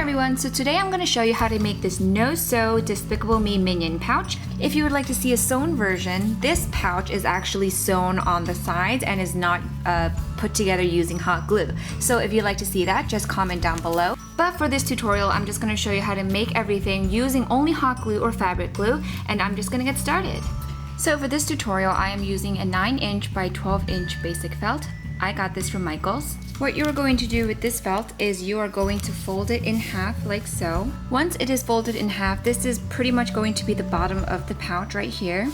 everyone, so today I'm going to show you how to make this no-sew Despicable Me minion pouch. If you would like to see a sewn version, this pouch is actually sewn on the sides and is not put together using hot glue. So if you'd like to see that, just comment down below. But for this tutorial, I'm just going to show you how to make everything using only hot glue or fabric glue, and I'm just going to get started. So for this tutorial, I am using a 9" by 12" basic felt. I got this from Michaels. What you are going to do with this felt is you are going to fold it in half like so. Once it is folded in half, this is pretty much going to be the bottom of the pouch right here.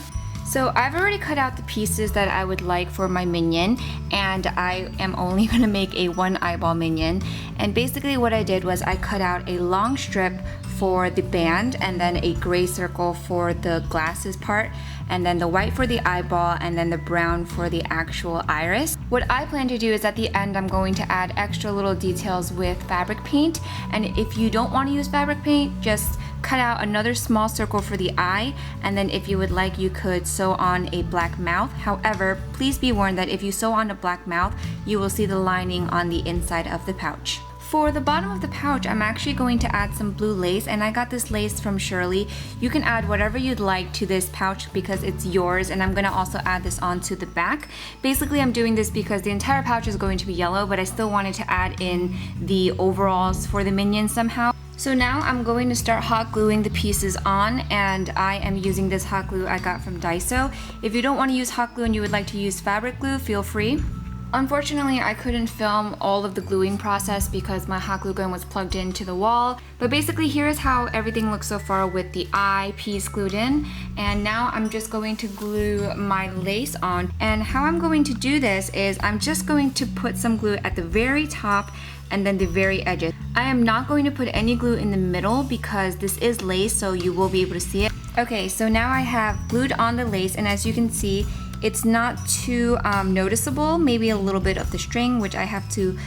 So I've already cut out the pieces that I would like for my minion, and I am only going to make a 1 eyeball minion. And basically what I did was I cut out a long strip for the band, and then a gray circle for the glasses part, and then the white for the eyeball, and then the brown for the actual iris. What I plan to do is at the end I'm going to add extra little details with fabric paint, and if you don't want to use fabric paint, just cut out another small circle for the eye, and then if you would like, you could sew on a black mouth. However, please be warned that if you sew on a black mouth, you will see the lining on the inside of the pouch. For the bottom of the pouch, I'm actually going to add some blue lace, and I got this lace from Shirley. You can add whatever you'd like to this pouch because it's yours, and I'm going to also add this onto the back. Basically, I'm doing this because the entire pouch is going to be yellow, but I still wanted to add in the overalls for the minions somehow. So now I'm going to start hot gluing the pieces on, and I am using this hot glue I got from Daiso. If you don't want to use hot glue and you would like to use fabric glue, feel free. Unfortunately, I couldn't film all of the gluing process because my hot glue gun was plugged into the wall. But basically, here is how everything looks so far with the eye piece glued in. And now I'm just going to glue my lace on. And how I'm going to do this is I'm just going to put some glue at the very top and then the very edges. I am not going to put any glue in the middle because this is lace, so you will be able to see it. Okay, so now I have glued on the lace, and as you can see, it's not too noticeable, maybe a little bit of the string, which I have to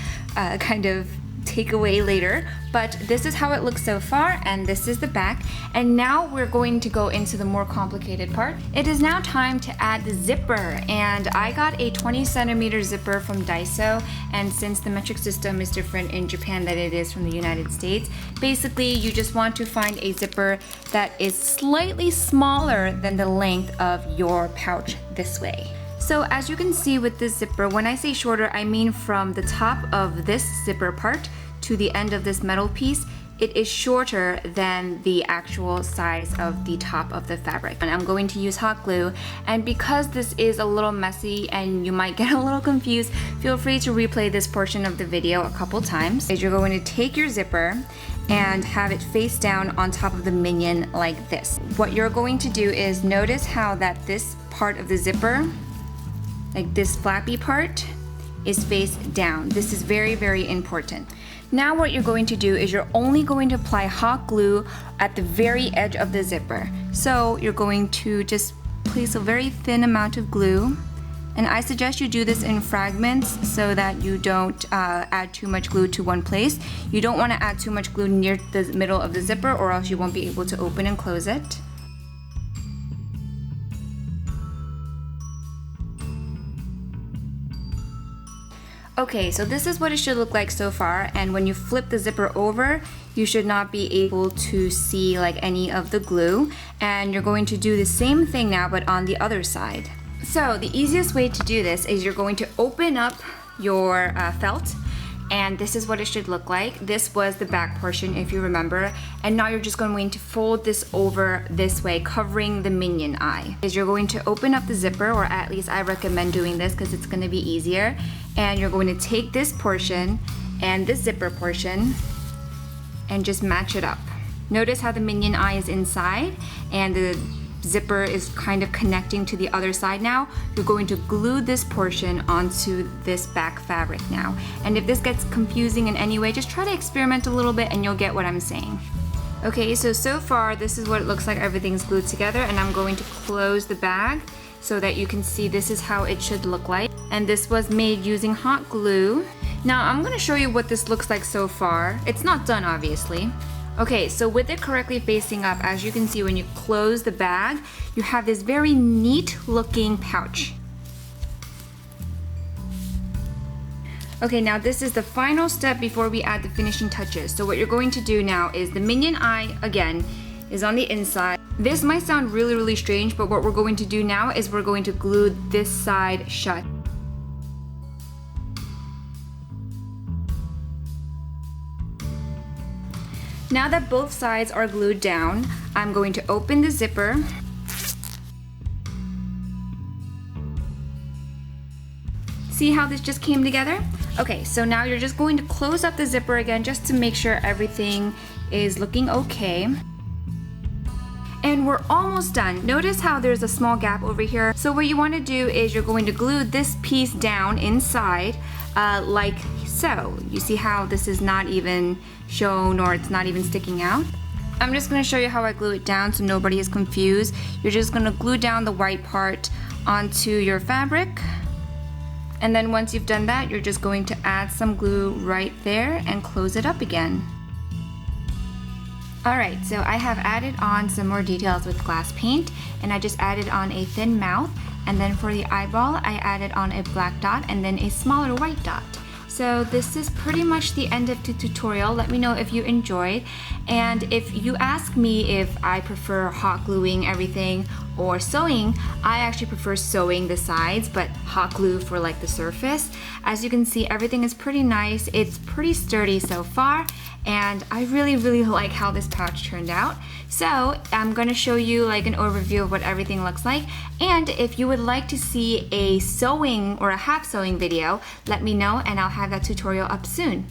kind of take away later, but this is how it looks so far, and this is the back. And now we're going to go into the more complicated part. It is now time to add the zipper, and I got a 20" zipper from Daiso, and since the metric system is different in Japan than it is from the United States, basically you just want to find a zipper that is slightly smaller than the length of your pouch this way. So as you can see with this zipper, when I say shorter, I mean from the top of this zipper part to the end of this metal piece, it is shorter than the actual size of the top of the fabric. And I'm going to use hot glue, and because this is a little messy and you might get a little confused, feel free to replay this portion of the video a couple times. You're going to take your zipper and have it face down on top of the minion like this. What you're going to do is notice how that this part of the zipper, like this flappy part, is face down. This is very, very important. Now what you're going to do is you're only going to apply hot glue at the very edge of the zipper. So you're going to just place a very thin amount of glue, and I suggest you do this in fragments so that you don't add too much glue to one place. You don't want to add too much glue near the middle of the zipper, or else you won't be able to open and close it. Okay, so this is what it should look like so far, and when you flip the zipper over, you should not be able to see like any of the glue, and you're going to do the same thing now but on the other side. So the easiest way to do this is you're going to open up your felt, and this is what it should look like. This was the back portion, if you remember, and now you're just going to fold this over this way, covering the minion eye. Is you're going to open up the zipper, or at least I recommend doing this because it's going to be easier, and you're going to take this portion and this zipper portion and just match it up. Notice how the minion eye is inside and the zipper is kind of connecting to the other side now. You're going to glue this portion onto this back fabric now. And if this gets confusing in any way, just try to experiment a little bit and you'll get what I'm saying. Okay, so far this is what it looks like. Everything's glued together, and I'm going to close the bag so that you can see this is how it should look like. And this was made using hot glue. Now I'm going to show you what this looks like so far. It's not done, obviously. Okay, so with it correctly facing up, as you can see when you close the bag, you have this very neat looking pouch. Okay, now this is the final step before we add the finishing touches. So what you're going to do now is the minion eye, again, is on the inside. This might sound really, really strange, but what we're going to do now is we're going to glue this side shut. Now that both sides are glued down, I'm going to open the zipper. See how this just came together? Okay, so now you're just going to close up the zipper again just to make sure everything is looking okay. And we're almost done. Notice how there's a small gap over here. So what you want to do is you're going to glue this piece down inside like so. You see how this is not even shown or it's not even sticking out? I'm just going to show you how I glue it down so nobody is confused. You're just going to glue down the white part onto your fabric. And then once you've done that, you're just going to add some glue right there and close it up again. Alright, so I have added on some more details with glass paint, and I just added on a thin mouth, and then for the eyeball, I added on a black dot and then a smaller white dot. So this is pretty much the end of the tutorial. Let me know if you enjoyed, and if you ask me if I prefer hot gluing everything or sewing, I actually prefer sewing the sides but hot glue for like the surface. As you can see, everything is pretty nice. It's pretty sturdy so far, and I really like how this pouch turned out. So I'm going to show you like an overview of what everything looks like, and if you would like to see a sewing or a half sewing video, let me know and I'll have that tutorial up soon.